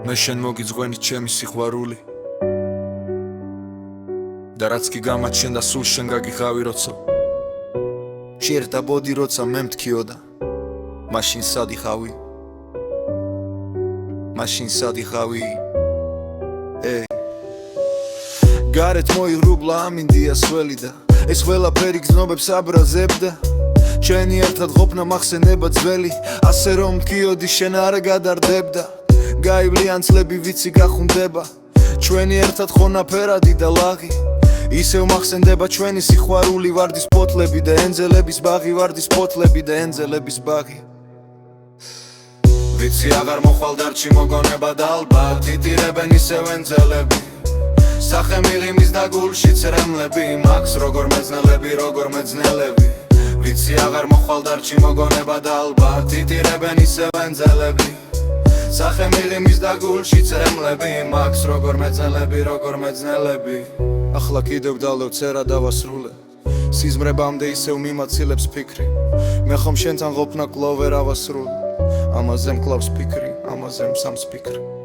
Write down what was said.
მე შენ მოგიძღვენი ჩემი სიყვარული და რაც კი გამაჩნდა სულ შენ გაგიღავი როცა შეერთა ბოდი როცა მე მткиოდა მაშინ სად იხავი მაშინ სად იხავი გარეთ მოიღრუბლა ამინდია სველი და ეს ყველაფერი გზნობებს აბრაზებდა ჩვენი ერთად ყოფნა მახსენება ძველი ასე რომ მткиოდი შენ არ გადარდებდა გაივლიან წლები ვიცი გახუნდება ჩვენი ერთად ხონაფერადი და ლაღი ისევ მახსენდება ჩვენი სიყვარული ვარდის ფოთლები და ენძელების ბაღი ვარდის ფოთლები და ენძელების ბაღი ვიცი აღარ მოხვალ დარჩი მოგონება და ალბათ იტირებენ ისევ ენძელები სახე მიღიმის და გულში ცრემლები მაქვს როგორ მეძნელები ვიცი აღარ მოხვალ დარჩი მოგონება და ალბათ იტირებენ ისევ ენძელები სახე მიღიმის და გულში ცრემლები მაქვს როგორ მეძნელები ახლა კიდევ დავდევ წერა დავასრულე სიზმრებამდე ისევ მიმაცილებს ფიქრი მე ხომ შენთან ყოფნა კვლავ ვერ ავასრულე ამაზე მკლავს ფიქრი ამაზე მსამს ფიქრი